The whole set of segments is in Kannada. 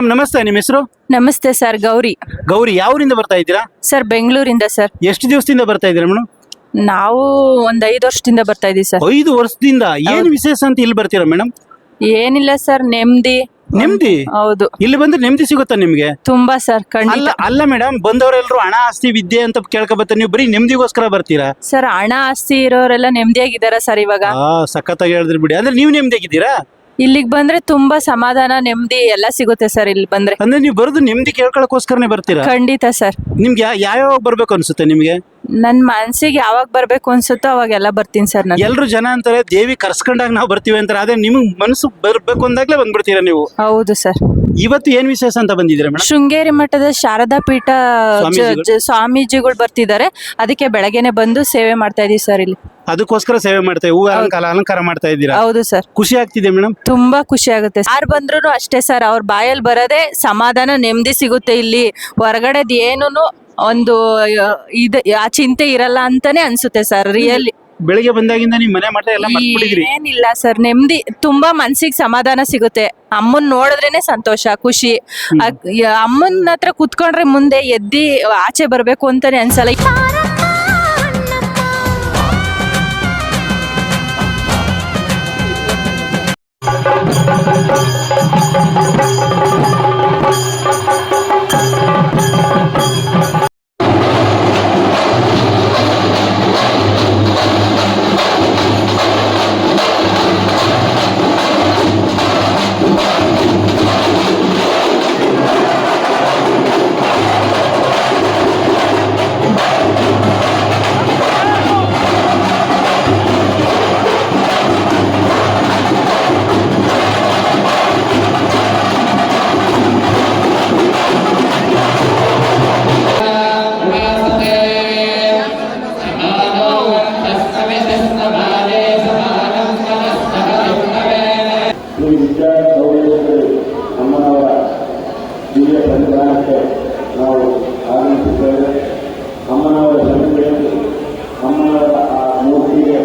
ನಮಸ್ತೆ, ನಿಮ್ಮ ಹೆಸರು? ನಮಸ್ತೆ ಸರ್, ಗೌರಿ. ಗೌರಿ, ಯಾವೂರಿಂದ ಬರ್ತಾ ಇದ್ದೀರಾ? ಸರ್, ಬೆಂಗಳೂರಿಂದ ಸರ್. ಎಷ್ಟು ದಿವಸದಿಂದ ಬರ್ತಾ ಇದ್ದೀರಾ ಮೇಡಮ್? ನಾವು ಒಂದ್ 5 ವರ್ಷದಿಂದ ಬರ್ತಾ ಇದೀವಿ ಸರ್. 5 ವರ್ಷದಿಂದ ಏನು ವಿಶೇಷ ಅಂತ ಇಲ್ಲಿ ಬರ್ತೀರಾ ಮೇಡಮ್? ಏನಿಲ್ಲ ಸರ್, ನೆಮ್ಮದಿ. ನೆಮ್ಮದಿ? ಹೌದು. ಇಲ್ಲಿ ಬಂದ್ರೆ ನೆಮ್ಮದಿ ಸಿಗುತ್ತಾ ನಿಮ್ಗೆ? ತುಂಬಾ ಸರ್, ಅಲ್ಲ ಖಂಡಿತ. ಅಲ್ಲ ಮೇಡಮ್, ಬಂದವರೆಲ್ಲರೂ ಹಣ ಆಸ್ತಿ ವಿದ್ಯೆ ಅಂತ ಕೇಳ್ಕೊಬರ್ತಾರೆ, ನೀವು ಬರೀ ನೆಮ್ಮದಿಗೋಸ್ಕರ ಬರ್ತೀರಾ? ಸರ್, ಹಣ ಆಸ್ತಿ ಇರೋರೆಲ್ಲ ನೆಮ್ಮದಿಯಾಗಿದ್ದಾರ ಸರ್ ಇವಾಗ. ಸಖತ್ತಾಗಿ ಹೇಳಿದ್ರಿ ಬಿಡಿ. ಅಂದ್ರೆ ನೀವು ನೆಮ್ಮದಿಯಾಗಿದ್ದೀರಾ? ಇಲ್ಲಿಗ್ ಬಂದ್ರೆ ತುಂಬಾ ಸಮಾಧಾನ, ನೆಮ್ಮದಿ ಎಲ್ಲ ಸಿಗುತ್ತೆ ಸರ್ ಇಲ್ಲಿ ಬಂದ್ರೆ. ಅಂದ್ರೆ ನೀವು ಬರೋದು ನೆಮ್ಮದಿ ಕೇಳ್ಕೊಳಕೋಸ್ಕರನೇ ಬರ್ತೀರಾ? ಖಂಡಿತ ಸರ್. ನಿಮ್ಗೆ ಯಾವಾಗ ಬರ್ಬೇಕು ಅನ್ಸುತ್ತೆ ನಿಮ್ಗೆ? ನನ್ ಮನ್ಸಿಗೆ ಯಾವಾಗ ಬರ್ಬೇಕು ಅನ್ಸುತ್ತೋ ಅವಾಗೆಲ್ಲ ಬರ್ತೀನಿ ಸರ್ ನಾನು. ಎಲ್ರು ಜನ ಅಂತಾರೆ ದೇವಿ ಕರ್ಸ್ಕೊಂಡಾಗ ನಾವು ಬರ್ತೀವಿ ಅಂತಾರೆ, ಅದೇ ನಿಮ್ಗೆ ಮನಸ್ಸು ಬರ್ಬೇಕು ಅಂದಾಗ್ಲೇ ಬಂದ್ಬಿಡ್ತೀರಾ ನೀವು? ಹೌದು ಸರ್. ಇವತ್ತು ಏನ್ ವಿಶೇಷ ಅಂತ ಬಂದಿದ್ದೀರಾ ಮೇಡಮ್? ಶೃಂಗೇರಿ ಮಠದ ಶಾರದಾ ಪೀಠ ಸ್ವಾಮೀಜಿಗಳು? ಸ್ವಾಮೀಜಿಗಳು ಬರ್ತಿದ್ದಾರೆ. ಅದಕ್ಕೆ ಬೆಳಗ್ಗೆನೆ ಬಂದು ಸೇವೆ ಮಾಡ್ತಾ ಇದೀವಿ ಸರ್ ಇಲ್ಲಿ. ಅದಕ್ಕೋಸ್ಕರ ಸೇವೆ ಮಾಡ್ತಾ ಹೂ ಅಲಂಕಾರ ಮಾಡ್ತಾ ಇದ್ದೀರಾ? ಹೌದು ಸರ್. ಖುಷಿ ಆಗ್ತಿದೆ ಮೇಡಮ್? ತುಂಬಾ ಖುಷಿ ಆಗುತ್ತೆ. ಯಾರು ಬಂದ್ರು ಅಷ್ಟೇ ಸರ್, ಅವ್ರ ಬಾಯಲ್ಲಿ ಬರೋದೇ ಸಮಾಧಾನ, ನೆಮ್ಮದಿ ಸಿಗುತ್ತೆ ಇಲ್ಲಿ. ಹೊರಗಡೆದ್ ಏನೂನು ಒಂದು ಆ ಚಿಂತೆ ಇರಲ್ಲ ಅಂತಾನೆ ಅನ್ಸುತ್ತೆ ಸರ್, ರಿಯಲಿ. ಬೆಳಿಗ್ಗೆ ಬಂದಾಗಿಂದ ನಿಮ್ ಮನೆ ಮಠ ಎಲ್ಲ ಮರ್ತ್ಬಿಟ್ಟಿದ್ರಿ? ಏನಿಲ್ಲ ಸರ್, ನೆಮ್ಮದಿ, ತುಂಬಾ ಮನ್ಸಿಗೆ ಸಮಾಧಾನ ಸಿಗುತ್ತೆ. ಅಮ್ಮನ್ ನೋಡಿದ್ರೇನೆ ಸಂತೋಷ, ಖುಷಿ. ಅಮ್ಮನ ಹತ್ರ ಕುತ್ಕೊಂಡ್ರೆ ಮುಂದೆ ಎದ್ದಿ ಆಚೆ ಬರ್ಬೇಕು ಅಂತಾನೆ ಅನ್ಸಲ್ಲ. ಅಮ್ಮನವರ ದಿವ್ಯ ಸನ್ನಿಧಾನಕ್ಕೆ ನಾವು ಆಗಮಿಸಿದ್ದೇವೆ. ಅಮ್ಮನವರ ಸನ್ನಿಧಿಯಲ್ಲಿ ಅಮ್ಮನವರ ಆ ಮೂರ್ತಿಗೆ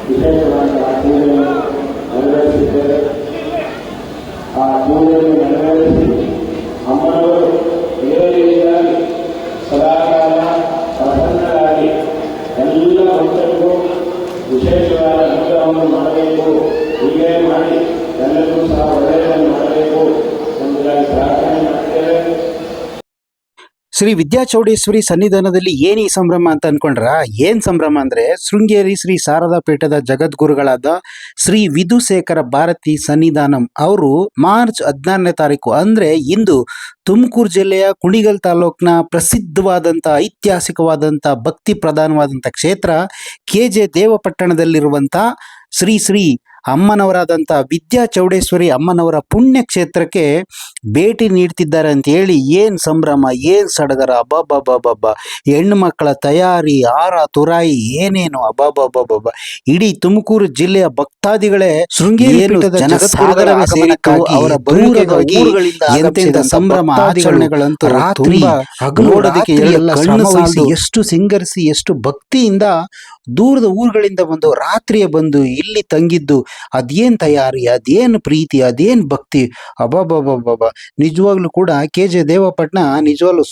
ವಿಶೇಷವಾದ ಪೂಜೆಯನ್ನು ನೆರವೇರಿಸಿದ್ದೇವೆ. ಆ ಪೂಜೆಯನ್ನು ನೆರವೇರಿಸಿ ಅಮ್ಮನವರು ದೇವರಿಗಾಗಿ ಸದಾಕಾಲ ಪ್ರಸನ್ನರಾಗಿ ಎಲ್ಲ ಭಕ್ತರಿಗೂ ವಿಶೇಷವಾದ ಅನುಗ್ರಹವನ್ನು ಮಾಡಬೇಕು, ಹೀಗೆ ಮಾಡಿ ಎಲ್ಲರಿಗೂ ಸಹ ಒಳ್ಳೆಯದನ್ನು ಮಾಡಬೇಕು ಎಂಬುದಾಗಿ ಪ್ರಾರ್ಥನೆ ಮಾಡ್ತೇವೆ. ಶ್ರೀ ವಿದ್ಯಾಚೌಡೇಶ್ವರಿ ಸನ್ನಿಧಾನದಲ್ಲಿ ಏನ್ ಈ ಸಂಭ್ರಮ ಅಂತ ಅನ್ಕೊಂಡ್ರ? ಏನ್ ಸಂಭ್ರಮ ಅಂದ್ರೆ, ಶೃಂಗೇರಿ ಶ್ರೀ ಶಾರದಾ ಪೀಠದ ಜಗದ್ಗುರುಗಳಾದ ಶ್ರೀ ವಿಧುಶೇಖರ ಭಾರತಿ ಸನ್ನಿಧಾನಂ ಅವರು ಮಾರ್ಚ್ 16ನೇ ತಾರೀಕು ಅಂದ್ರೆ ಇಂದು ತುಮಕೂರು ಜಿಲ್ಲೆಯ ಕುಣಿಗಲ್ ತಾಲೂಕಿನ ಪ್ರಸಿದ್ಧವಾದಂಥ ಐತಿಹಾಸಿಕವಾದಂಥ ಭಕ್ತಿ ಪ್ರಧಾನವಾದಂಥ ಕ್ಷೇತ್ರ KJ ದೇವಪಟ್ಟಣದಲ್ಲಿರುವಂಥ ಶ್ರೀ ಶ್ರೀ ಅಮ್ಮನವರಾದಂಥ ವಿದ್ಯಾಚೌಡೇಶ್ವರಿ ಅಮ್ಮನವರ ಪುಣ್ಯ ಕ್ಷೇತ್ರಕ್ಕೆ ಭೇಟಿ ನೀಡ್ತಿದ್ದಾರೆ ಅಂತ ಹೇಳಿ ಏನ್ ಸಂಭ್ರಮ, ಏನ್ ಸಡಗರ! ಅಬ್ಬಬ್ಬಬ್ಬಬ್ಬ! ಹೆಣ್ಣು ಮಕ್ಕಳ ತಯಾರಿ, ಹಾರ ತುರಾಯಿ, ಏನೇನು! ಅಬ್ಬಬ್ಬಬ್ಬಬ್ಬ! ಇಡೀ ತುಮಕೂರು ಜಿಲ್ಲೆಯ ಭಕ್ತಾದಿಗಳೇ ಶೃಂಗೇರಿ ಜನಸಾಗರವೇ ಸೇರಿತು. ಅವರ ಬರುವಿಕೆಗಾಗಿ ಎಂತೆಂಥ ಸಂಭ್ರಮ ಆಚರಣೆಗಳಂತೂ ರಾತ್ರಿ ನೋಡೋದಕ್ಕೆ ಕಣ್ಣು ಸಾಲದು. ಎಷ್ಟು ಸಿಂಗರಿಸಿ, ಎಷ್ಟು ಭಕ್ತಿಯಿಂದ ದೂರದ ಊರುಗಳಿಂದ ಬಂದು ರಾತ್ರಿಯೇ ಬಂದು ಇಲ್ಲಿ ತಂಗಿದ್ದು, ಅದೇನ್ ತಯಾರಿ, ಅದೇನು ಪ್ರೀತಿ, ಅದೇನ್ ಭಕ್ತಿ! ಅಬ್ಬಬ್ಬಬ್ಬಬ್ಬ! ನಿಜವಾಗ್ಲೂ ಕೂಡ KJ ದೇವಪಟ್ಟಣ ನಿಜವಾಗ್ಲೂ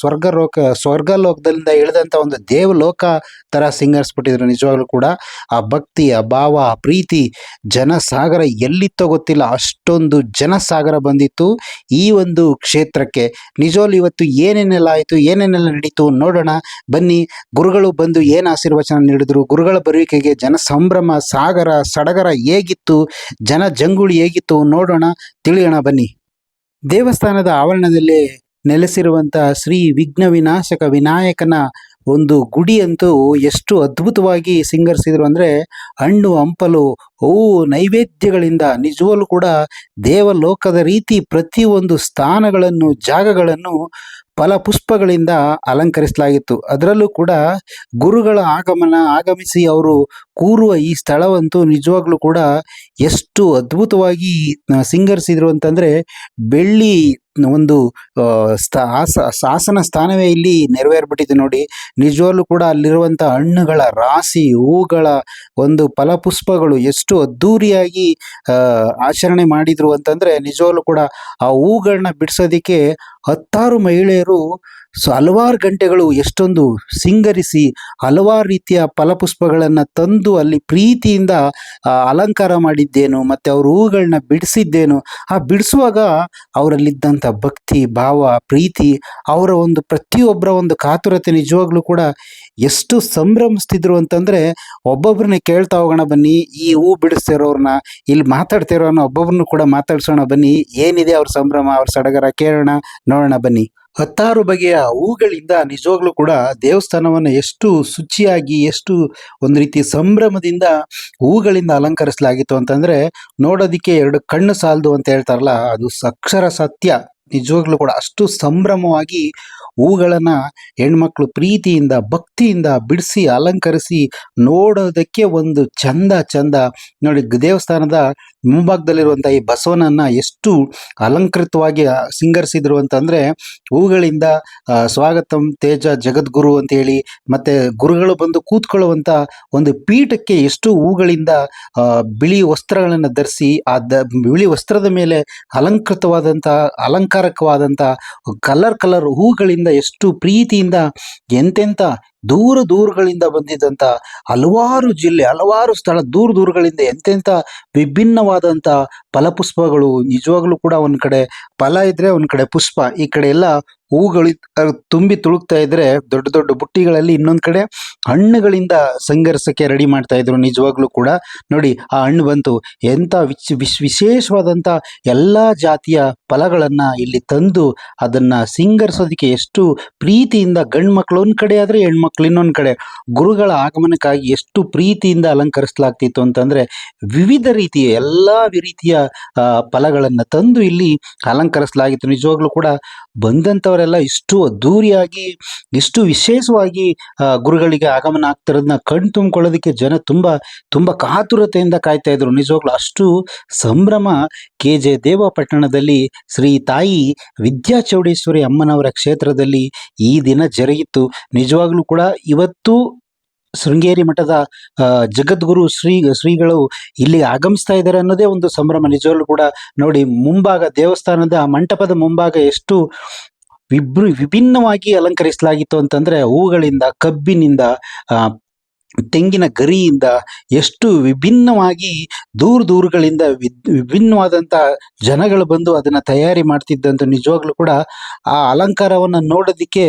ಸ್ವರ್ಗಲೋಕದಿಂದ ಇಳಿದಂಥ ಒಂದು ದೇವಲೋಕ ತರ ಸಿಂಗರಿಸ್ಬಿಟ್ಟಿದ್ರು. ನಿಜವಾಗ್ಲೂ ಕೂಡ ಆ ಭಕ್ತಿ, ಆ ಭಾವ, ಆ ಪ್ರೀತಿ, ಜನಸಾಗರ ಎಲ್ಲಿತ್ತೋ ಗೊತ್ತಿಲ್ಲ, ಅಷ್ಟೊಂದು ಜನಸಾಗರ ಬಂದಿತ್ತು ಈ ಒಂದು ಕ್ಷೇತ್ರಕ್ಕೆ. ನಿಜವಾಗ್ಲೂ ಇವತ್ತು ಏನೇನೆಲ್ಲ ಆಯಿತು, ಏನೇನೆಲ್ಲ ನಡೀತು ನೋಡೋಣ ಬನ್ನಿ. ಗುರುಗಳು ಬಂದು ಏನು ಆಶೀರ್ವಚನ ನೀಡಿದ್ರು, ಗುರುಗಳ ಬರುವಿಕೆಗೆ ಜನ ಸಂಭ್ರಮ, ಸಾಗರ ಸಡಗರ ಹೇಗಿತ್ತು, ಜನ ಜಂಗುಳಿ ಹೇಗಿತ್ತು ನೋಡೋಣ, ತಿಳಿಯೋಣ ಬನ್ನಿ. ದೇವಸ್ಥಾನದ ಆವರಣದಲ್ಲಿ ನೆಲೆಸಿರುವಂಥ ಶ್ರೀ ವಿಘ್ನ ವಿನಾಶಕ ವಿನಾಯಕನ ಒಂದು ಗುಡಿ ಅಂತೂ ಎಷ್ಟು ಅದ್ಭುತವಾಗಿ ಸಿಂಗರಿಸಿದ್ರು ಅಂದರೆ, ಹಣ್ಣು ಹಂಪಲು, ಹೂವು, ನೈವೇದ್ಯಗಳಿಂದ ನಿಜವಲ್ಲೂ ಕೂಡ ದೇವಲೋಕದ ರೀತಿ ಪ್ರತಿಯೊಂದು ಸ್ಥಾನಗಳನ್ನು, ಜಾಗಗಳನ್ನು ಫಲಪುಷ್ಪಗಳಿಂದ ಅಲಂಕರಿಸಲಾಗಿತ್ತು. ಅದರಲ್ಲೂ ಕೂಡ ಗುರುಗಳ ಆಗಮಿಸಿ ಅವರು ಕೂರುವ ಈ ಸ್ಥಳವಂತೂ ನಿಜವಾಗ್ಲೂ ಕೂಡ ಎಷ್ಟು ಅದ್ಭುತವಾಗಿ ಸಿಂಗರಿಸಿದ್ರು ಅಂತಂದರೆ, ಬೆಳ್ಳಿ ಒಂದು ಶಾಸನ ಸ್ಥಾನವೇ ಇಲ್ಲಿ ನೆರವೇರ್ಬಿಟ್ಟಿದೆ ನೋಡಿ. ನಿಜವಾಗ್ಲೂ ಕೂಡ ಅಲ್ಲಿರುವಂಥ ಹಣ್ಣುಗಳ ರಾಶಿ, ಹೂಗಳ ಒಂದು ಫಲಪುಷ್ಪಗಳು ಎಷ್ಟು ಅದ್ಧೂರಿಯಾಗಿ ಆಚರಣೆ ಮಾಡಿದ್ರು ಅಂತಂದರೆ, ನಿಜವಾಗ್ಲೂ ಕೂಡ ಆ ಹೂಗಳನ್ನ ಬಿಡಿಸೋದಕ್ಕೆ ಹತ್ತಾರು ಮಹಿಳೆಯರು ಹಲವಾರು ಗಂಟೆಗಳು ಎಷ್ಟೊಂದು ಸಿಂಗರಿಸಿ ಹಲವಾರು ರೀತಿಯ ಫಲಪುಷ್ಪಗಳನ್ನು ತಂದು ಅಲ್ಲಿ ಪ್ರೀತಿಯಿಂದ ಅಲಂಕಾರ ಮಾಡಿದ್ದೇನು, ಮತ್ತು ಅವರು ಹೂಗಳನ್ನ ಬಿಡಿಸಿದ್ದೇನು. ಆ ಬಿಡಿಸುವಾಗ ಅವರಲ್ಲಿದ್ದಂಥ ಭಕ್ತಿ ಭಾವ, ಪ್ರೀತಿ, ಅವರ ಒಂದು ಪ್ರತಿಯೊಬ್ಬರ ಒಂದು ಕಾತುರತೆ ನಿಜವಾಗ್ಲೂ ಕೂಡ ಎಷ್ಟು ಸಂಭ್ರಮಿಸ್ತಿದ್ರು ಅಂತಂದರೆ, ಒಬ್ಬೊಬ್ಬರನ್ನ ಕೇಳ್ತಾ ಹೋಗೋಣ ಬನ್ನಿ. ಈ ಹೂ ಬಿಡಿಸ್ತಿರೋರನ್ನ, ಇಲ್ಲಿ ಮಾತಾಡ್ತಿರೋನ ಒಬ್ಬೊಬ್ಬರನ್ನು ಕೂಡ ಮಾತಾಡ್ಸೋಣ ಬನ್ನಿ. ಏನಿದೆ ಅವ್ರ ಸಂಭ್ರಮ, ಅವ್ರ ಸಡಗರ ಕೇಳೋಣ, ನೋಡೋಣ ಬನ್ನಿ. ಹತ್ತಾರು ಬಗೆಯ ಹೂಗಳಿಂದ ನಿಜವಾಗ್ಲೂ ಕೂಡ ದೇವಸ್ಥಾನವನ್ನು ಎಷ್ಟು ಶುಚಿಯಾಗಿ, ಎಷ್ಟು ಒಂದು ರೀತಿ ಸಂಭ್ರಮದಿಂದ ಹೂಗಳಿಂದ ಅಲಂಕರಿಸಲಾಗಿತ್ತು ಅಂತಂದರೆ, ನೋಡೋದಕ್ಕೆ ಎರಡು ಕಣ್ಣು ಸಾಲದು ಅಂತ ಹೇಳ್ತಾರಲ್ಲ, ಅದು ಅಕ್ಷರ ಸತ್ಯ. ನಿಜವಾಗ್ಲೂ ಕೂಡ ಅಷ್ಟು ಸಂಭ್ರಮವಾಗಿ ಹೂಗಳನ್ನು ಹೆಣ್ಮಕ್ಳು ಪ್ರೀತಿಯಿಂದ ಭಕ್ತಿಯಿಂದ ಬಿಡಿಸಿ ಅಲಂಕರಿಸಿ ನೋಡೋದಕ್ಕೆ ಒಂದು ಚಂದ ನೋಡಿ. ದೇವಸ್ಥಾನದ ಮುಂಭಾಗದಲ್ಲಿರುವಂಥ ಈ ಬಸವನನ್ನು ಎಷ್ಟು ಅಲಂಕೃತವಾಗಿ ಸಿಂಗರಿಸಿದ್ರು ಅಂತಂದರೆ, ಹೂಗಳಿಂದ ಸ್ವಾಗತಂ ತೇಜ ಜಗದ್ಗುರು ಅಂತೇಳಿ, ಮತ್ತು ಗುರುಗಳು ಬಂದು ಕೂತ್ಕೊಳ್ಳುವಂಥ ಒಂದು ಪೀಠಕ್ಕೆ ಎಷ್ಟು ಹೂಗಳಿಂದ ಬಿಳಿ ವಸ್ತ್ರಗಳನ್ನು ಧರಿಸಿ ಬಿಳಿ ವಸ್ತ್ರದ ಮೇಲೆ ಅಲಂಕಾರಕವಾದಂಥ ಕಲರ್ ಹೂಗಳಿಂದ ಎಷ್ಟು ಪ್ರೀತಿಯಿಂದ ಎಂತೆಂಥ ದೂರಗಳಿಂದ ಬಂದಿದ್ದಂಥ ಹಲವಾರು ಜಿಲ್ಲೆ, ಹಲವಾರು ಸ್ಥಳ, ದೂರಗಳಿಂದ ಎಂತೆಂಥ ವಿಭಿನ್ನವಾದಂಥ ಫಲಪುಷ್ಪಗಳು. ನಿಜವಾಗ್ಲೂ ಕೂಡ ಒಂದು ಕಡೆ ಫಲ ಇದ್ರೆ ಒಂದು ಕಡೆ ಪುಷ್ಪ, ಈ ಕಡೆ ಎಲ್ಲ ಹೂಗಳು ತುಂಬಿ ತುಳುಕ್ತಾ ಇದ್ರೆ, ದೊಡ್ಡ ಬುಟ್ಟಿಗಳಲ್ಲಿ ಇನ್ನೊಂದು ಕಡೆ ಹಣ್ಣುಗಳಿಂದ ಸಂಗರಿಸಕ್ಕೆ ರೆಡಿ ಮಾಡ್ತಾ ಇದ್ರು. ನಿಜವಾಗ್ಲೂ ಕೂಡ ನೋಡಿ, ಆ ಹಣ್ಣು ಬಂತು, ಎಂಥ ವಿಶೇಷವಾದಂಥ ಎಲ್ಲ ಜಾತಿಯ ಫಲಗಳನ್ನು ಇಲ್ಲಿ ತಂದು ಅದನ್ನು ಸಿಂಗರಿಸೋದಕ್ಕೆ ಎಷ್ಟು ಪ್ರೀತಿಯಿಂದ, ಗಂಡು ಮಕ್ಕಳು ಒಂದು ಕಡೆ ಆದರೆ ಹೆಣ್ಮಕ್ಳು ಇನ್ನೊಂದು ಕಡೆ, ಗುರುಗಳ ಆಗಮನಕ್ಕಾಗಿ ಎಷ್ಟು ಪ್ರೀತಿಯಿಂದ ಅಲಂಕರಿಸಲಾಗ್ತಿತ್ತು ಅಂತಂದರೆ, ವಿವಿಧ ರೀತಿಯ ಎಲ್ಲ ರೀತಿಯ ಫಲಗಳನ್ನು ತಂದು ಇಲ್ಲಿ ಅಲಂಕರಿಸಲಾಗಿತ್ತು. ನಿಜವಾಗ್ಲೂ ಕೂಡ ಬಂದಂಥವರೆಲ್ಲ ಇಷ್ಟು ಅದ್ಧೂರಿಯಾಗಿ, ಇಷ್ಟು ವಿಶೇಷವಾಗಿ ಗುರುಗಳಿಗೆ ಆಗಮನ ಆಗ್ತಿರೋದನ್ನ ಕಣ್ ತುಂಬಿಕೊಳ್ಳೋದಕ್ಕೆ ಜನ ತುಂಬ ಕಾತುರತೆಯಿಂದ ಕಾಯ್ತಾ ಇದ್ರು. ನಿಜವಾಗ್ಲೂ ಅಷ್ಟು ಸಂಭ್ರಮ KJ ದೇವ ಪಟ್ಟಣದಲ್ಲಿ ಶ್ರೀ ತಾಯಿ ವಿದ್ಯಾಚೌಡೇಶ್ವರಿ ಅಮ್ಮನವರ ಕ್ಷೇತ್ರದಲ್ಲಿ ಈ ದಿನ ಜರುಗಿತ್ತು. ನಿಜವಾಗ್ಲೂ ಕೂಡ ಇವತ್ತು ಶೃಂಗೇರಿ ಮಠದ ಜಗದ್ಗುರು ಶ್ರೀಗಳು ಇಲ್ಲಿ ಆಗಮಿಸ್ತಾ ಇದ್ದಾರೆ ಅನ್ನೋದೇ ಒಂದು ಸಂಭ್ರಮ. ನಿಜವಾಗ್ಲೂ ಕೂಡ ನೋಡಿ, ಮುಂಭಾಗ ದೇವಸ್ಥಾನದ ಮಂಟಪದ ಮುಂಭಾಗ ಎಷ್ಟು ವಿಭಿನ್ನವಾಗಿ ಅಲಂಕರಿಸಲಾಗಿತ್ತು ಅಂತಂದರೆ, ಹೂಗಳಿಂದ, ಕಬ್ಬಿನಿಂದ, ತೆಂಗಿನ ಗರಿಯಿಂದ ಎಷ್ಟು ವಿಭಿನ್ನವಾಗಿ ದೂರಗಳಿಂದ ವಿಭಿನ್ನವಾದಂಥ ಜನಗಳು ಬಂದು ಅದನ್ನು ತಯಾರಿ ಮಾಡ್ತಿದ್ದಂಥ. ನಿಜವಾಗ್ಲೂ ಕೂಡ ಆ ಅಲಂಕಾರವನ್ನು ನೋಡೋದಕ್ಕೆ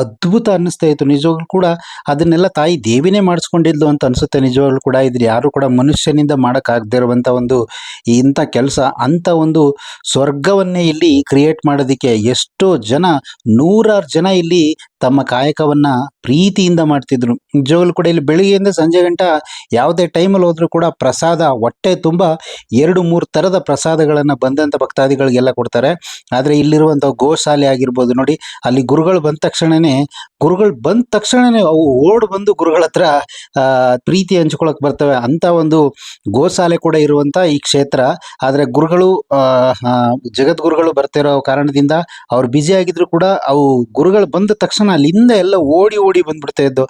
ಅದ್ಭುತ ಅನ್ನಿಸ್ತಾ ಇತ್ತು. ನಿಜವಾಗ್ಲೂ ಕೂಡ ಅದನ್ನೆಲ್ಲ ತಾಯಿ ದೇವಿನೇ ಮಾಡಿಸ್ಕೊಂಡಿದ್ಲು ಅಂತ ಅನಿಸುತ್ತೆ. ನಿಜವಾಗ್ಲೂ ಕೂಡ ಇದ್ರ ಯಾರು ಕೂಡ ಮನುಷ್ಯನಿಂದ ಮಾಡೋಕ್ಕಾಗದೇ ಇರುವಂಥ ಒಂದು ಇಂಥ ಕೆಲಸ, ಅಂಥ ಒಂದು ಸ್ವರ್ಗವನ್ನೇ ಇಲ್ಲಿ ಕ್ರಿಯೇಟ್ ಮಾಡೋದಕ್ಕೆ ಎಷ್ಟೋ ಜನ, 100 ಜನ ಇಲ್ಲಿ ತಮ್ಮ ಕಾಯಕವನ್ನು ಪ್ರೀತಿಯಿಂದ ಮಾಡ್ತಿದ್ರು. ನಿಜವಾಗ್ಲೂ ಕೂಡ ಇಲ್ಲಿ ಬೆಳಿಗ್ಗೆಯಿಂದ ಸಂಜೆ ಗಂಟ ಯಾವುದೇ ಟೈಮಲ್ಲಿ ಹೋದ್ರೂ ಕೂಡ ಪ್ರಸಾದ ಹೊಟ್ಟೆ ತುಂಬ 2-3 ಥರದ ಪ್ರಸಾದಗಳನ್ನು ಬಂದಂಥ ಭಕ್ತಾದಿಗಳಿಗೆಲ್ಲ ಕೊಡ್ತಾರೆ. ಆದರೆ ಇಲ್ಲಿರುವಂಥ ಗೋಶಾಲೆ ಆಗಿರ್ಬೋದು ನೋಡಿ, ಅಲ್ಲಿ ಗುರುಗಳು ಬಂದ ತಕ್ಷಣನೇ ಅವು ಓಡ್ ಬಂದು ಗುರುಗಳ ಹತ್ರ ಪ್ರೀತಿ ಹಂಚ್ಕೊಳಕ್ಕೆ ಬರ್ತವೆ. ಅಂಥ ಒಂದು ಗೋಶಾಲೆ ಕೂಡ ಇರುವಂಥ ಈ ಕ್ಷೇತ್ರ. ಆದರೆ ಗುರುಗಳು ಜಗದ್ಗುರುಗಳು ಬರ್ತಿರೋ ಕಾರಣದಿಂದ ಅವ್ರು ಬ್ಯುಸಿ ಆಗಿದ್ರು ಕೂಡ ಅವು ಗುರುಗಳು ಬಂದ ತಕ್ಷಣ ಅಲ್ಲಿಂದ ಎಲ್ಲ ಓಡಿ ಬಂದ್ಬಿಡ್ತಾ ಇದ್ದು.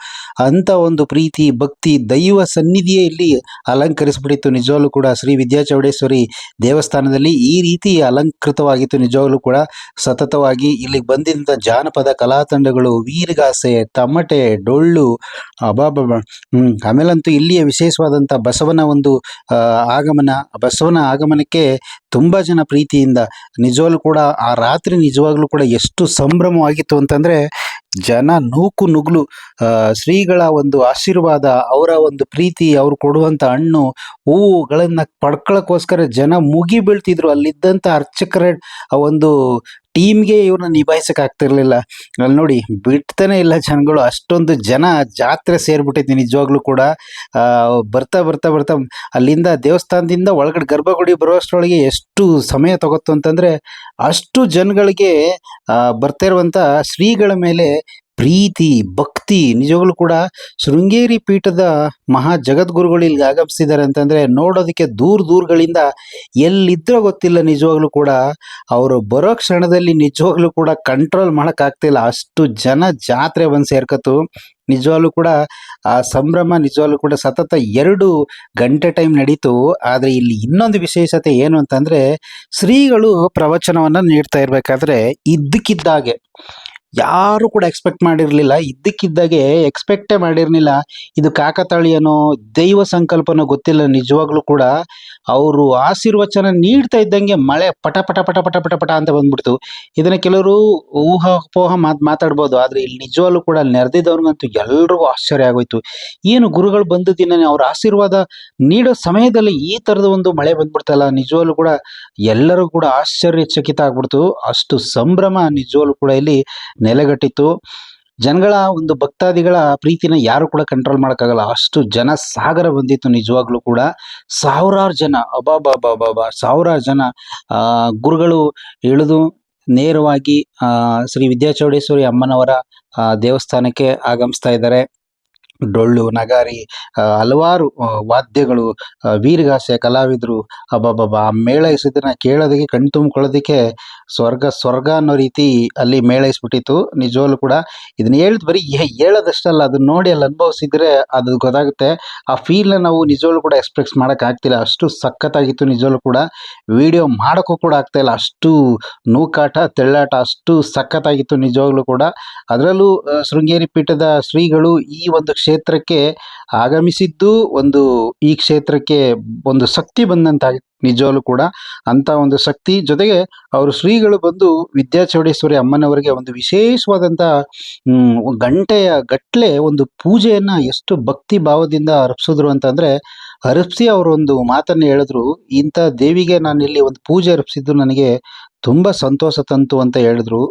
ಅಂಥ ಒಂದು ಪ್ರೀತಿ, ಭಕ್ತಿ, ದೈವ ಸನ್ನಿಧಿಯೇ ಇಲ್ಲಿ ಅಲಂಕರಿಸ್ಬಿಟ್ಟಿತ್ತು. ನಿಜವಾಗ್ಲೂ ಕೂಡ ಶ್ರೀ ವಿದ್ಯಾಚೌಡೇಶ್ವರಿ ದೇವಸ್ಥಾನದಲ್ಲಿ ಈ ರೀತಿ ಅಲಂಕೃತವಾಗಿತ್ತು. ನಿಜವಾಗ್ಲೂ ಕೂಡ ಸತತವಾಗಿ ಇಲ್ಲಿಗೆ ಬಂದಿದ್ದಂಥ ಜಾನಪದ ಕಲಾ ತಂಡಗಳು, ವೀರಗಾಸೆ, ತಮಟೆ, ಡೊಳ್ಳು, ಆಮೇಲಂತೂ ಇಲ್ಲಿಯ ವಿಶೇಷವಾದಂಥ ಬಸವನ ಆಗಮನಕ್ಕೆ ತುಂಬ ಜನ ಪ್ರೀತಿಯಿಂದ, ನಿಜವಾಗ್ಲೂ ಕೂಡ ಆ ರಾತ್ರಿ ನಿಜವಾಗ್ಲೂ ಕೂಡ ಎಷ್ಟು ಸಂಭ್ರಮವಾಗಿತ್ತು ಅಂತಂದರೆ, ಜನ ನೂಕು ನುಗ್ಲು ಶ್ರೀಗಳ ಒಂದು ಆಶೀರ್ವಾದ, ಅವರ ಒಂದು ಪ್ರೀತಿ, ಅವ್ರು ಕೊಡುವಂಥ ಹಣ್ಣು ಹೂವುಗಳನ್ನು ಪಡ್ಕೊಳ್ಳೋಕ್ಕೋಸ್ಕರ ಜನ ಮುಗಿ ಬೀಳ್ತಿದ್ರು. ಅಲ್ಲಿದ್ದಂಥ ಅರ್ಚಕರ ಒಂದು ಟೀಮ್ಗೆ ಇವ್ರನ್ನ ನಿಭಾಯಿಸಕ್ ಆಗ್ತಿರ್ಲಿಲ್ಲ. ಅಲ್ಲಿ ನೋಡಿ ಬಿಡ್ತಾನೆ ಇಲ್ಲ ಜನಗಳು, ಅಷ್ಟೊಂದು ಜನ ಜಾತ್ರೆ ಸೇರ್ಬಿಟ್ಟೈತಿ ನಿಜವಾಗ್ಲೂ ಕೂಡ. ಆ, ಬರ್ತಾ ಬರ್ತಾ ಬರ್ತಾ ಅಲ್ಲಿಂದ ದೇವಸ್ಥಾನದಿಂದ ಒಳಗಡೆ ಗರ್ಭಗುಡಿ ಬರುವಷ್ಟರೊಳಗೆ ಎಷ್ಟು ಸಮಯ ತಗೋತು ಅಂತಂದ್ರೆ ಅಷ್ಟು ಜನಗಳಿಗೆ ಬರ್ತಾ ಇರುವಂತ ಶ್ರೀಗಳ ಮೇಲೆ ಪ್ರೀತಿ ಭಕ್ತಿ. ನಿಜವಾಗ್ಲೂ ಕೂಡ ಶೃಂಗೇರಿ ಪೀಠದ ಮಹಾ ಜಗದ್ಗುರುಗಳು ಇಲ್ಲಿಗೆ ಆಗಮಿಸಿದ್ದಾರೆ ಅಂತಂದ್ರೆ ನೋಡೋದಕ್ಕೆ ದೂರಗಳಿಂದ ಎಲ್ಲಿದ್ರೋ ಗೊತ್ತಿಲ್ಲ. ನಿಜವಾಗ್ಲೂ ಕೂಡ ಅವರು ಬರೋ ಕ್ಷಣದಲ್ಲಿ ನಿಜವಾಗ್ಲೂ ಕೂಡ ಕಂಟ್ರೋಲ್ ಮಾಡಕ್ ಆಗ್ತಿಲ್ಲ, ಅಷ್ಟು ಜನ ಜಾತ್ರೆ ಬಂದು ಸೇರ್ಕತ್ತು. ನಿಜವಾಗ್ಲೂ ಕೂಡ ಆ ಸಂಭ್ರಮ ನಿಜವಾಗ್ಲೂ ಕೂಡ ಸತತ 2 ಗಂಟೆ ಟೈಮ್ ನಡೀತು. ಆದ್ರೆ ಇಲ್ಲಿ ಇನ್ನೊಂದು ವಿಶೇಷತೆ ಏನು ಅಂತಂದ್ರೆ ಶ್ರೀಗಳು ಪ್ರವಚನವನ್ನ ನೀಡ್ತಾ ಇರ್ಬೇಕಾದ್ರೆ ಇದ್ದಕ್ಕಿದ್ದಾಗೆ ಯಾರು ಕೂಡ ಎಕ್ಸ್ಪೆಕ್ಟ್ ಮಾಡಿರಲಿಲ್ಲ, ಇದ್ದಕ್ಕಿದ್ದಾಗೆ ಎಕ್ಸ್ಪೆಕ್ಟೇ ಮಾಡಿರಲಿಲ್ಲ. ಇದು ಕಾಕತಾಳೀಯನೋ ದೈವ ಸಂಕಲ್ಪನೋ ಗೊತ್ತಿಲ್ಲ. ನಿಜವಾಗ್ಲೂ ಕೂಡ ಅವರು ಆಶೀರ್ವಚನ ನೀಡ್ತಾ ಇದ್ದಂಗೆ ಮಳೆ ಪಟ ಪಟ ಪಟ ಪಟ ಪಟ ಪಟ ಅಂತ ಬಂದ್ಬಿಡ್ತು. ಇದನ್ನ ಕೆಲವರು ಊಹಾಪೋಹ ಮಾತಾಡ್ಬೋದು, ಆದ್ರೆ ಇಲ್ಲಿ ನಿಜವಾಗ್ಲೂ ಕೂಡ ಅಲ್ಲಿ ನೆರೆದಿದ್ದವ್ರಿಗಂತೂ ಎಲ್ರಿಗೂ ಆಶ್ಚರ್ಯ ಆಗೋಯ್ತು. ಏನು ಗುರುಗಳು ಬಂದ ದಿನ ಅವ್ರ ಆಶೀರ್ವಾದ ನೀಡೋ ಸಮಯದಲ್ಲಿ ಈ ತರದ ಒಂದು ಮಳೆ ಬಂದ್ಬಿಡ್ತಲ್ಲ. ನಿಜವಾಗ್ಲೂ ಕೂಡ ಎಲ್ಲರೂ ಕೂಡ ಆಶ್ಚರ್ಯಚಕಿತ ಆಗ್ಬಿಡ್ತು. ಅಷ್ಟು ಸಂಭ್ರಮ ನಿಜವಾಗ್ಲೂ ಕೂಡ ಇಲ್ಲಿ ನೆಲೆಗಟ್ಟಿತ್ತು. ಜನಗಳ ಒಂದು ಭಕ್ತಾದಿಗಳ ಪ್ರೀತಿನ ಯಾರು ಕೂಡ ಕಂಟ್ರೋಲ್ ಮಾಡೋಕ್ಕಾಗಲ್ಲ, ಅಷ್ಟು ಜನ ಸಾಗರ ಬಂದಿತ್ತು. ನಿಜವಾಗ್ಲೂ ಕೂಡ ಸಾವಿರಾರು ಜನ, ಅಬಾಬಾಬಾಬಾ ಸಾವಿರಾರು ಜನ. ಗುರುಗಳು ಇಳಿದು ನೇರವಾಗಿ ಶ್ರೀ ವಿದ್ಯಾಚೌಡೇಶ್ವರಿ ಅಮ್ಮನವರ ದೇವಸ್ಥಾನಕ್ಕೆ ಆಗಮಿಸ್ತಾ ಇದ್ದಾರೆ. ಡೊಳ್ಳು ನಗಾರಿ ಹಲವಾರು ವಾದ್ಯಗಳು, ವೀರಗಾಸೆ ಕಲಾವಿದರು, ಅಬ್ಬಬ್ಬಬ್ಬ ಆ ಮೇಳೈಸೋದನ್ನ ಕೇಳೋದಕ್ಕೆ ಕಣ್ ತುಂಬಿಕೊಳ್ಳೋದಕ್ಕೆ ಸ್ವರ್ಗ ಅನ್ನೋ ರೀತಿ ಅಲ್ಲಿ ಮೇಳೈಸ್ಬಿಟ್ಟಿತ್ತು. ನಿಜವಾಗ್ಲೂ ಕೂಡ ಇದನ್ನ ಹೇಳಿದ್ ಬರೀ ಹೇಳೋದಷ್ಟಲ್ಲ, ಅದನ್ನ ನೋಡಿ ಅಲ್ಲಿ ಅನುಭವಿಸಿದ್ರೆ ಅದು ಗೊತ್ತಾಗುತ್ತೆ. ಆ ಫೀಲ್ನ ನಾವು ನಿಜವಾಗ್ಲೂ ಕೂಡ ಎಕ್ಸ್ಪ್ರೆಸ್ ಮಾಡಕ್ ಆಗ್ತಿಲ್ಲ, ಅಷ್ಟು ಸಖತ್ತಾಗಿತ್ತು. ನಿಜವಾಗ್ಲೂ ಕೂಡ ವಿಡಿಯೋ ಮಾಡೋಕ್ಕೂ ಕೂಡ ಆಗ್ತಾ ಇಲ್ಲ, ಅಷ್ಟು ನೂಕಾಟ ತೆಳ್ಳಾಟ ಅಷ್ಟು ಸಖತ್ತಾಗಿತ್ತು ನಿಜವಾಗ್ಲೂ ಕೂಡ. ಅದರಲ್ಲೂ ಶೃಂಗೇರಿ ಪೀಠದ ಶ್ರೀಗಳು ಈ ಒಂದು ಕ್ಷೇತ್ರಕ್ಕೆ ಆಗಮಿಸಿದ್ದು ಈ ಕ್ಷೇತ್ರಕ್ಕೆ ಒಂದು ಶಕ್ತಿ ಬಂದಂತಾಗಿತ್ತು. ನಿಜವಾಗ್ಲೂ ಕೂಡ ಅಂತ ಒಂದು ಶಕ್ತಿ ಜೊತೆಗೆ ಅವರು ಶ್ರೀಗಳು ಬಂದು ವಿದ್ಯಾಚೌಡೇಶ್ವರಿ ಅಮ್ಮನವರಿಗೆ ಒಂದು ವಿಶೇಷವಾದಂತ ಗಂಟೆಯ ಗಟ್ಲೆ ಒಂದು ಪೂಜೆಯನ್ನ ಎಷ್ಟು ಭಕ್ತಿ ಭಾವದಿಂದ ಅರ್ಪಿಸಿದ್ರು ಅಂತಂದ್ರೆ, ಅರ್ಪಿಸಿ ಅವರು ಒಂದು ಮಾತನ್ನ ಹೇಳಿದ್ರು, ಇಂಥ ದೇವಿಗೆ ನಾನು ಇಲ್ಲಿ ಒಂದು ಪೂಜೆ ಅರ್ಪಿಸಿದ್ದು ನನಗೆ ತುಂಬಾ ಸಂತೋಷ ತಂತು ಅಂತ ಹೇಳಿದ್ರು.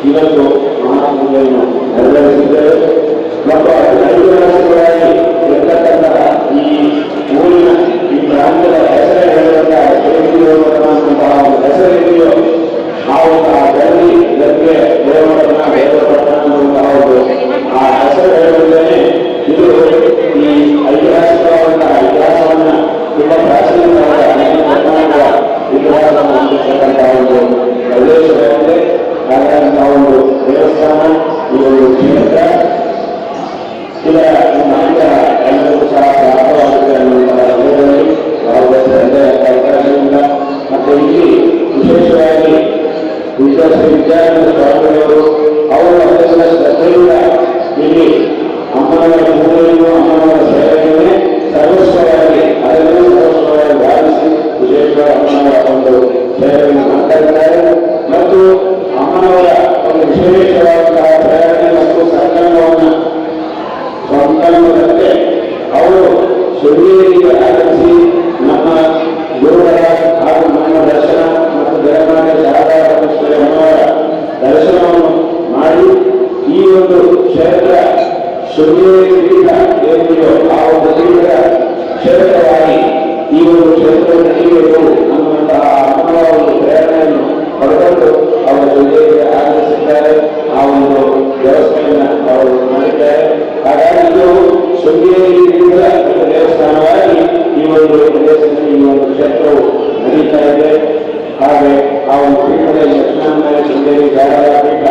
ಇವತ್ತು ಮಹಾಪೂಜೆಯನ್ನು ನೆರವೇರಿಸಿದ್ದೇವೆ ಮತ್ತು ಐತಿಹಾಸಿಕವಾಗಿ ಇರತಕ್ಕಂತಹ ಈ ಊರಿನ ಈ ಪ್ರಾಂತ್ಯದ ಹೆಸರೇ ಹೇಳುವಂತಹ ಹೇಳುವಂತಹ ಒಂದು ಹೆಸರಿದೆಯೋ ಆ ಒಂದು ಆ ಗಲ್ಲಿ ಗದ್ದೆ ದೇವಪಟ್ಟಣ ದೇವಪಟ್ಟಣ ಅನ್ನುವಂತಹ ಒಂದು ಆ ಹೆಸರು ಹೇಳುವುದೇನೆ ಇದು ಈ ಐತಿಹಾಸಿಕವಾದಂತಹ ಇತಿಹಾಸವನ್ನ ತುಂಬಾ ಪ್ರಾಚೀನವಾದ ಇತಿಹಾಸವನ್ನು ಹೊಂದಿರತಕ್ಕಂತಹ ಒಂದು ಪ್ರದೇಶವಾಗಿದೆ. ಹಾಗಾಗಿ ಒಂದು ದೇವಸ್ಥಾನ ಈ ಒಂದು ಕ್ಷೇತ್ರ ಇದರ ಅಮ್ಮನವರ ಒಂದು ವಿಶೇಷವಾದಂತಹ ಪ್ರೇರಣೆ ಮತ್ತು ಸಂಕಲ್ಪದಂತೆ ಅವರು ಶೃಂಗೇರಿಗೆ ಆಗಮಿಸಿ ನಮ್ಮ ಗುರುಗಳ ಹಾಗೂ ನಮ್ಮ ದರ್ಶನ ಮತ್ತು ಜಗನ್ಮಾತೆ ಶಾರದಾ ಪರಮೇಶ್ವರಿ ಅಮ್ಮನವರ ದರ್ಶನವನ್ನು ಮಾಡಿ ಈ ಒಂದು ಕ್ಷೇತ್ರ ಶೃಂಗೇರಿ ಪೀಠ ಏನಿದೆಯೋ ಆ ಒಂದು ಪೀಠದ ಕ್ಷೇತ್ರವಾಗಿ ಈ ಒಂದು ಕ್ಷೇತ್ರವನ್ನು ನಡೆಯಬೇಕು ಅನ್ನುವಂತಹ ಅಮ್ಮನವರ ಒಂದು ಪ್ರೇರಣೆಯನ್ನು ಪಡೆದು ಅವರು ಶೃಂಗೇರಿಗೆ ಆಗಮಿಸಿದ್ದಾರೆ. ಆ ಒಂದು ವ್ಯವಸ್ಥೆಯನ್ನು ಅವರು ಮಾಡಿದ್ದಾರೆ. ಹಾಗಾಗಿ ಇದು ಶೃಂಗೇರಿ ಪೀಠದ ದೇವಸ್ಥಾನವಾಗಿ ಈ ಒಂದು ಪ್ರದೇಶದಲ್ಲಿ ಈ ಒಂದು ಕ್ಷೇತ್ರವು ನಡೀತಾ ಇದೆ. ಹಾಗೆ ಆ ಒಂದು ಪೀಠದ ದಕ್ಷಿಣಾಂತರ ಶೃಂಗೇರಿ ಶಾರದಾ ಪೀಠ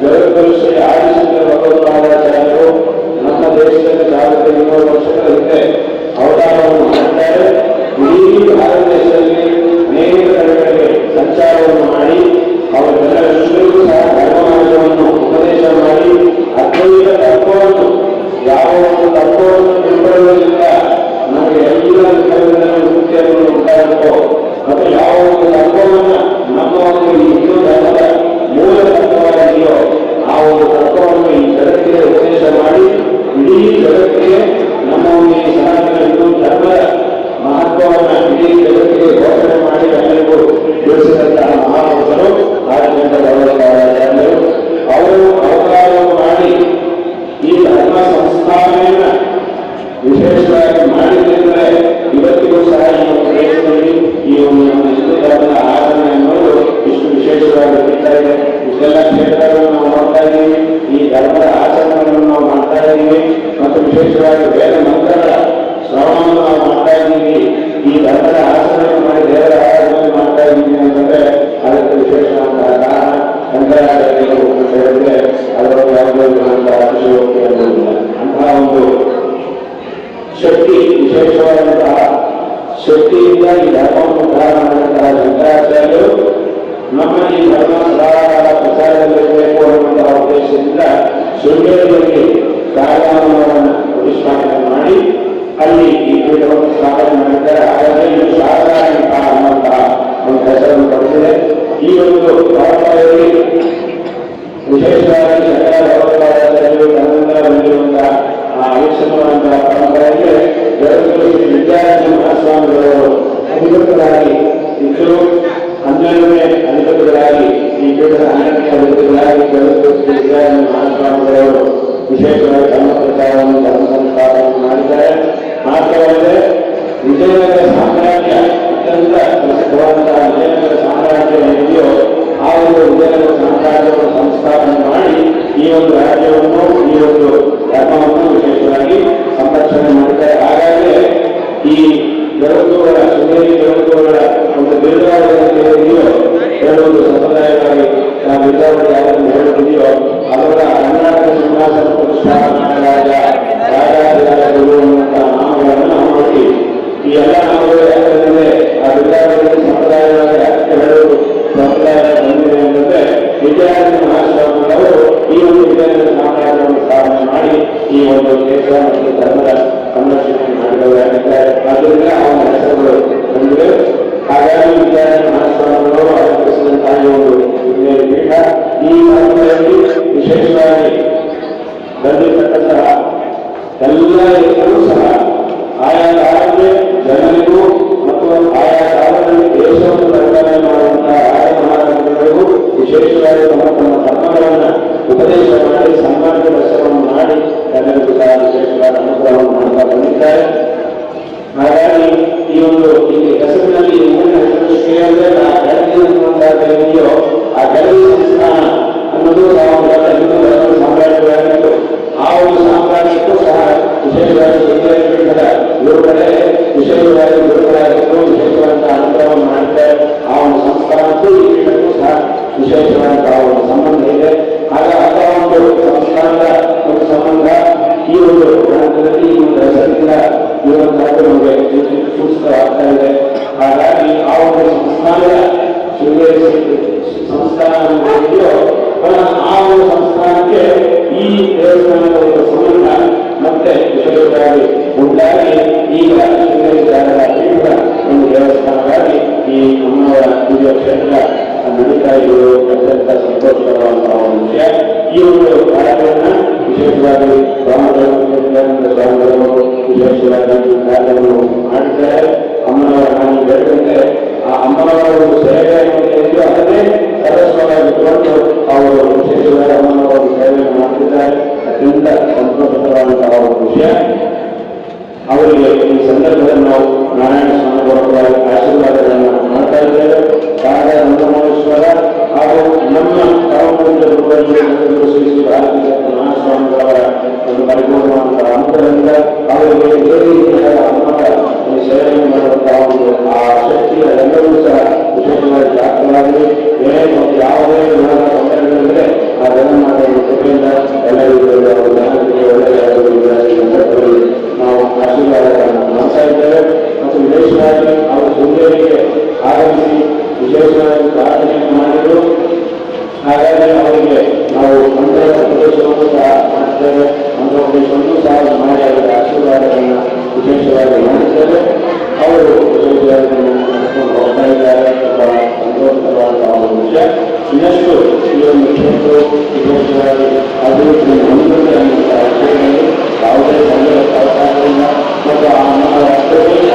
ಜಗದ್ಗುರು ಶ್ರೀ ಆದಿಶಂಕರ ಭಗವತ್ಪಾದಾಚಾರ್ಯರು ನಮ್ಮ ದೇಶದಲ್ಲಿ 1200 ವರ್ಷಗಳ ಹಿಂದೆ ಅವತಾರವನ್ನು ಮಾಡಿದ್ದಾರೆ. ಇಡೀ ಭಾರತ ದೇಶದಲ್ಲಿ ಅನೇಕ ಕಡೆಗಳಿಗೆ ಸಂಚಾರವನ್ನು ಮಾಡಿ ಅವರೆಲ್ಲರಿಗೂ ಸಹ ಧರ್ಮಮಾರ್ಗವನ್ನು ಉಪದೇಶ ಮಾಡಿ ಅದ್ವೈತ ತತ್ವವನ್ನು ಯಾವ ಒಂದು ತತ್ವವನ್ನು ತಿಳ್ಕೊಳ್ಳೋದ್ರಿಂದ ನಮಗೆ ಎಲ್ಲ ಮುಕ್ತಿಯನ್ನು ಉಂಟಾಗುತ್ತೋ ಮತ್ತು ಯಾವ ಒಂದು ತತ್ವವನ್ನು ನಮ್ಮ ಒಂದು ಈ ಹಿಂದೂ ಧರ್ಮದ ಮೂಲ ತತ್ವವಾಗಿದೆಯೋ ಆ ಒಂದು ತತ್ವವನ್ನು ಈ ಜಗತ್ತಿಗೆ ಉಪದೇಶ ಮಾಡಿ ಇಡೀ ಜಗತ್ತಿಗೆ ನಮ್ಮ ಒಂದು ಈ ಸನಾತನ ಹಿಂದೂ ಧರ್ಮದ ಮಹತ್ವವನ್ನು ಇಡೀ ಜಗತ್ತಿಗೆ ಘೋಷಣೆ ಮಾಡಿ ಎಲ್ಲರಿಗೂ ತಿಳಿಸಿದಂತಹ ಮಹಾಪುರುಷರು ಆದಿಶಂಕರ ಭಗವತ್ಪಾದಾಚಾರ್ಯರು. ಅವರು ಅವತಾರವನ್ನು ಮಾಡಿ ಈ ಧರ್ಮ ಸಂಸ್ಥಾಪನೆಯನ್ನು ವಿಶೇಷವಾಗಿ ಮಾಡಿದ್ದರೆ ಇವತ್ತಿಗೂ ಸಹ ಈ ಒಂದು ದೇಶದಲ್ಲಿ ಈ ಒಂದು ನಮ್ಮ ಹಿಂದೂ ಧರ್ಮದ ಆಚರಣೆ ಅನ್ನೋದು ಇಷ್ಟು ವಿಶೇಷವಾಗಿ ನಡೀತಾ ಇದೆ. ಇಷ್ಟೆಲ್ಲ ಕ್ಷೇತ್ರಗಳನ್ನು ನಾವು ಮಾಡ್ತಾ ಇದ್ದೀವಿ, ಈ ಧರ್ಮದ ಆಚರಣೆಗಳನ್ನು ನಾವು ಮಾಡ್ತಾ ಇದ್ದೀವಿ ಮತ್ತು ವಿಶೇಷವಾಗಿ ವೇದ ಮಂತ್ರಗಳ ಶ್ರವಣವನ್ನು ನಾವು ಮಾಡ್ತಾ ಇದ್ದೀವಿ. ಈ ಧರ್ಮದ ಆಚರಣೆ ಮಾಡಿ ದೇವರ ಆರಾಧನೆ ಮಾಡ್ತಾ ಇದ್ದೀವಿ ಅಂತಂದ್ರೆ ಅದಕ್ಕೆ ವಿಶೇಷವಾದಂತಹ ಕಾರಣ ಶಂಕರಾಚಾರ್ಯರು ಹೇಳಿದ್ರೆ ಅದರಲ್ಲಿ ಯಾವುದೇ ಅತಿಶಯೋಕ್ತಿ ಅನ್ನೋದಿಲ್ಲ. ಅಂತಹ ಒಂದು ಶಕ್ತಿ, ವಿಶೇಷವಾದಂತಹ ಶಕ್ತಿಯಿಂದ ಈ ಧರ್ಮವನ್ನು ಉದ್ಧಾರ ಮಾಡಿದಂತಹ ಶಂಕರಾಚಾರ್ಯರು ನಮ್ಮ ಈ ಧರ್ಮ ಸದಾಕಾಲ ಪ್ರಚಾರದಲ್ಲಿರಬೇಕು ಅನ್ನುವಂತಹ ಉದ್ದೇಶದಿಂದ ಶೃಂಗೇರಿಯಲ್ಲಿ ಕಾರ್ಯಕ್ರಮವನ್ನು ಪ್ರತಿಷ್ಠಾಪನೆ ಮಾಡಿ ಅಲ್ಲಿ ಈ ಪೀಠವನ್ನು ಸ್ಥಾಪನೆ ಮಾಡಿದ್ದಾರೆ. ಹಾಗಾಗಿ ಇದು ಶಾರದಾ ಪೀಠ ಅನ್ನುವಂತಹ ಒಂದು ಹೆಸರನ್ನು ಪಡೆದಿದೆ. ಈ ಒಂದು ಪರಂಪರೆಯಲ್ಲಿ ವಿಶೇಷವಾಗಿ ಶಂಕರ ಭಗವತ್ಪಾದಾಚಾರ್ಯರು ತನ್ನಿಂದ ಬಂದಿರುವಂತಹ ಆಯುಷ್ಯವಾದಂತಹ ಪರಂಪರೆಯಲ್ಲಿ ಜಗದ್ಗುರು ಶ್ರೀ ವಿದ್ಯಾರಣ್ಯ ಮಹಾಸ್ವಾಮಿಗಳವರು ಅಧಿಕೃತರಾಗಿ ಇದ್ದರು. 12ನೇ ಅಧಿಕೃತರಾಗಿ ಈ ಪೀಠದ 12ನೇ ಅಧಿಕೃತರಾಗಿ ಜಗದ್ಗುರು ಶ್ರೀ ವಿದ್ಯಾರಣ್ಯ ಮಹಾಸ್ವಾಮಿಗಳವರು ವಿಶೇಷವಾಗಿ ಧರ್ಮ ಪ್ರಚಾರವನ್ನು ಧರ್ಮ ಸಂಸ್ಥಾಪನೆ ಮಾಡಿದ್ದಾರೆ. ಮಾತ್ರವಲ್ಲದೆ ವಿಜಯನಗರ ಸಾಮ್ರಾಜ್ಯ ಅತ್ಯಂತ ಪ್ರಸಿದ್ಧವಾದಂತಹ ವಿಜಯನಗರ ಸಾಮ್ರಾಜ್ಯ ಏನಿದೆಯೋ ಆ ಒಂದು ವಿಜಯನಗರ ಸಾಮ್ರಾಜ್ಯವನ್ನು ಸಂಸ್ಥಾಪನೆ ಮಾಡಿ ಈ ಒಂದು ರಾಜ್ಯವನ್ನು ಈ ಒಂದು ಧರ್ಮವನ್ನು ವಿಶೇಷವಾಗಿ ಸಂರಕ್ಷಣೆ ಮಾಡಿದ್ದಾರೆ. ಹಾಗಾಗಿ ಈ ಜಗದ್ಗುರುಗಳ ಶೃಂಗೇರಿ ಜಗದ್ಗುರುಗಳ ಒಂದು ದೀರ್ಘಾವಧಿಯೋ ಹೇಳುವುದು ಸಂಪ್ರದಾಯವಾಗಿ ದೀರ್ಘಾವಧಿ ಯಾವುದನ್ನು ಹೇಳುತ್ತಿದೆಯೋ ಅವರ ಕರ್ನಾಟಕ ಸಿಂಹಾಸನ ಪ್ರತಿಷ್ಠಾಪನಾದ ರಾಜಾಧಿರಾಜ ಗುರು ಎನ್ನುವಂತಹ ನಾಮಗಳನ್ನು ನಾವು ನೋಡ್ತೀವಿ. ಈ ಎಲ್ಲ ನಾಮಗಳು ಯಾಕಂದ್ರೆ ಆ ದೀರ್ಘಾವಧಿಯಲ್ಲಿ ಸಂಪ್ರದಾಯವಾಗಿ ಯಾಕೆ ಹೇಳುವುದು ಸಂಪ್ರದಾಯ ಬಂದಿದೆ ಅಂತಂದ್ರೆ ವಿದ್ಯಾರಣ್ಯ ಮಹಾಸ್ವಾಮಿಗಳವರು ಈ ಒಂದು ವಿದ್ಯಾರಣ್ಯ ಸಾಮ್ರಾಜ್ಯವನ್ನು ಸ್ಥಾಪನೆ ಮಾಡಿ ಈ ಒಂದು ದೇಶ ಮತ್ತು ಧರ್ಮದ ಸಂರಕ್ಷಣೆ ಮಾಡಿದವರಾಗಿದ್ದಾರೆ. ಆದ್ದರಿಂದ ಅವನ ಹೆಸರುಗಳು ಬಂದಿವೆ. ಹಾಗಾಗಿ ವಿದ್ಯಾರಣ್ಯ ಮಹಾಸ್ವಾಮಿಗಳು ಅಲಂಕರಿಸಿದಂತಹ ಈ ಒಂದು ಪೀಠ ಈ ಪರಂಪರೆಯಲ್ಲಿ ವಿಶೇಷವಾಗಿ ಬಂದಿರತಕ್ಕಂತಹ ಎಲ್ಲ ಎಲ್ಲರೂ ಸಹ ಆಯಾ ಕಾಲಕ್ಕೆ ಜನರಿಗೂ ಮತ್ತು ಆಯಾ ಕಾಲದಲ್ಲಿ ದೇಶವನ್ನು ಪರಿಪಾಲನೆ ಮಾಡುವಂತಹ ರಾಜ ಮಹಾರಾಜರುಗಳಿಗೂ ವಿಶೇಷವಾಗಿ ತಮ್ಮ ತಮ್ಮ ಧರ್ಮಗಳನ್ನು ಉಪದೇಶ ಮಾಡಿ ಸನ್ಮಾರ್ಗ ದರ್ಶನವನ್ನು ಮಾಡಿ ಎಲ್ಲರಿಗೂ ಸಹ ವಿಶೇಷವಾದ ಅನುಗ್ರಹವನ್ನು ಮಾಡ್ತಾ ಬಂದಿದ್ದಾರೆ. ಹಾಗಾಗಿ ಈ ಒಂದು ಇಲ್ಲಿ ಹೆಸರಿನಲ್ಲಿ ಊರಿನ ಹೆಸರು ಶ್ರೀಯಂದ್ರೆ ಕೆಳಗಿದೆಯೋ ಆ ಕೆಳಗಿ ಸಂಸ್ಥಾನ ಅನ್ನೋದು ಸಾಮ್ರಾಜ್ಯವಾಗಿತ್ತು. ಆ ಒಂದು ಸಾಮ್ರಾಜ್ಯಕ್ಕೂ ಸಹ ವಿಶೇಷವಾಗಿ ಪೀಠದ ಗುರುಗಳೇ ವಿಶೇಷವಾಗಿ ಗುರುಗಳಾಗಿದ್ದು ವಿಶೇಷವಾದಂತಹ ಅನುಗ್ರಹವನ್ನು ಮಾಡಿದ್ದಾರೆ. ಆ ಒಂದು ಸಂಸ್ಥಾನಕ್ಕೂ ಈ ಪೀಠಕ್ಕೂ ಸಹ ವಿಶೇಷವಾದಂತಹ ಒಂದು ಸಂಬಂಧ ಇದೆ. ಆಗ ಅಂತಹ ಒಂದು ಸಂಸ್ಥಾನದ ಒಂದು ಸಂಬಂಧ ಈ ಒಂದು ಪ್ರಾಂತದಲ್ಲಿ ಈ ಒಂದು ಹೆಸರಿನಿಂದ ಇರುವಂತಹದ್ದು ನಮಗೆ ಸೂಚಿತವಾಗ್ತಾ ಇದೆ. ಹಾಗಾಗಿ ಆ ಒಂದು ಸಂಸ್ಥಾನದ ಶೃಂಗೇರಿ ಸಂಸ್ಥಾನ ಅವರು ವಿಶೇಷವಾದ ಒಂದು ಸೇವೆಯನ್ನು ಮಾಡ್ತಿದ್ದಾರೆ. ಅತ್ಯಂತ ಸಂತೋಷಕರವಾದಂತಹ ಒಂದು ವಿಷಯ. ಅವರಿಗೆ ಈ ಸಂದರ್ಭದಲ್ಲಿ ನಾವು ನಾರಾಯಣ ಸ್ವಾಮಿಗಳ ಆಶೀರ್ವಾದಗಳನ್ನು ಮಾಡ್ತಾ ಇದ್ದೇವೆ. ಶಾರದಾ ಸಂಗಮೇಶ್ವರ ಹಾಗೂ ನಮ್ಮ ಶ್ರೀ ಶ್ರೀ ಭಾರತೀಯ ಮಹಾಸ್ವಾಮಿಗಳವರ ಒಂದು ಪರಿಪೂರ್ಣವಾದಂತಹ ಅನುಗ್ರಹದಿಂದ ಅವರಿಗೆ ಬೇರೆ ರೀತಿಯಾದ ಅಮ್ಮದ ಈ ಸೇವೆಯನ್ನು ಮಾಡುವಂತಹ ಒಂದು ಆ ಶಕ್ತಿಯ ಎಲ್ಲವೂ ಸಹ ವಿಶೇಷವಾಗಿ ದಾಖಲಾಗಿದೆ. ಏನೇ ಯಾವುದೇ ವಿಧವಾದ ತೊಂದರೆಗಳಿದ್ರೆ ಆ ಜಗನ್ನಾಥನ ಕೃಪೆಯಿಂದ ಎಲ್ಲ ರೀತಿಯಲ್ಲಿ ಅವರು ಜನರಿಗೆ ಒಳ್ಳೆಯ ನಾವು ಆಶೀರ್ವಾದಗಳನ್ನು ಮಾಡ್ತಾ ಇದ್ದೇವೆ. ಮತ್ತು ವಿಶೇಷವಾಗಿ ಅವರು ಶೃಂಗೇರಿಗೆ ಆಗಮಿಸಿ ವಿಶೇಷವಾಗಿ ಪ್ರಾರ್ಥನೆಯನ್ನು ಮಾಡಿದರು. ಹಾಗಾಗಿ ಅವರಿಗೆ ನಾವು ಮಂಗಳ ಪ್ರದೇಶವನ್ನು ಸಹ ಮಾಡ್ತೇವೆ. ಮಂಗಳ ಪ್ರದೇಶವನ್ನು ಸಹ ಮಾಡಿ ಅವರ ಆಶೀರ್ವಾದಗಳನ್ನು ವಿಶೇಷವಾಗಿ ಮಾಡಿದ್ದೇವೆ. ಅವರು ವಿಶೇಷವಾಗಿ ಹೋಗ್ತಾ ಇದ್ದಾರೆ. ಬಹಳ ಸಂತೋಷಕರವಾದಂತಹ ಒಂದು ವಿಷಯ. ಇನ್ನಷ್ಟು ಈ ಒಂದು ಕ್ಷೇತ್ರವು ವಿಶೇಷವಾಗಿ ಅಭಿವೃದ್ಧಿ ಹೊಂದುತ್ತದೆ ಅನ್ನುವಂತಹ ವಿಷಯದಲ್ಲಿ ಯಾವುದೇ ಸಂದೇಹಕ್ಕೆ ಅವಕಾಶವಿಲ್ಲ. ಮತ್ತು ಆ ನಮ್ಮ ರಾಷ್ಟ್ರದಿಂದ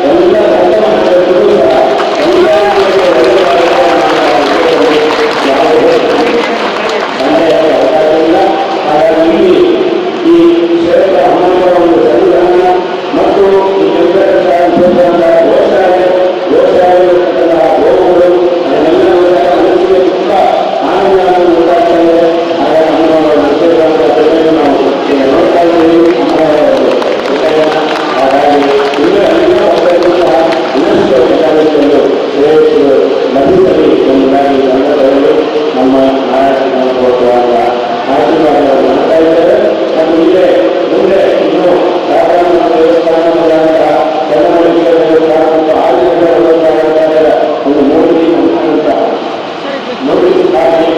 ಎಲ್ಲ ಸಂಘಟನೆಗಳಿಗೂ ಸಹ ಎಲ್ಲ ಯಾವುದೇ ಸಂದೇಹಕ್ಕೆ ಅವಕಾಶವಿಲ್ಲ. ಹಾಗಾಗಿ ಈ ಕ್ಷೇತ್ರ ಹಣದ ಒಂದು ಸಂವಿಧಾನ ಮತ್ತು ಈ ವಿಶೇಷವಾದ ಗೋಶಾಲೆಗಳಿರ್ತಕ್ಕಂತಹ ಗೋವುಗಳು ಅದನ್ನೆಲ್ಲವೂ ಸಹ ಮನಸ್ಸಿಗೆ ತುಂಬ ಆನಂದವನ್ನು ಉಂಟಾಗ್ತಾ ಇದೆ. ಹಾಗಾಗಿ ನಮ್ಮ ವಿಶೇಷವಾದ ಸೇವೆಯನ್ನು ನಾವು ನೋಡ್ತಾ ಇದ್ದೀವಿ. ಹಾಗಾಗಿ ಎಲ್ಲ ಒಬ್ಬರಿಗೂ ಸಹ ಇನ್ನಷ್ಟು ವಿಚಾರಗಳು ಲಭಿಸಲಿ ಎಂಬುದಾಗಿ ಸಂದರ್ಭದಲ್ಲಿ ನಮ್ಮ ನಾರಾಯಣ ಆಶೀರ್ವಾದವನ್ನು ಮಾಡ್ತಾ ಇದ್ದೇವೆ. ಮತ್ತು ಇಲ್ಲೇ ಮುಂದೆ ಇನ್ನು ಸಾಧಾರಣ ದೇವಸ್ಥಾನಗಳಂತಹ ಚನ್ನಮಲ್ಲಿಗೆ ದೇವಸ್ಥಾನ ಮತ್ತು ಆದಿತ್ಯ ದೇವಸ್ಥಾನದ ಒಂದು ಮೂರ್ತಿ ನೋಟಿಸ್ ಮಾಡಿ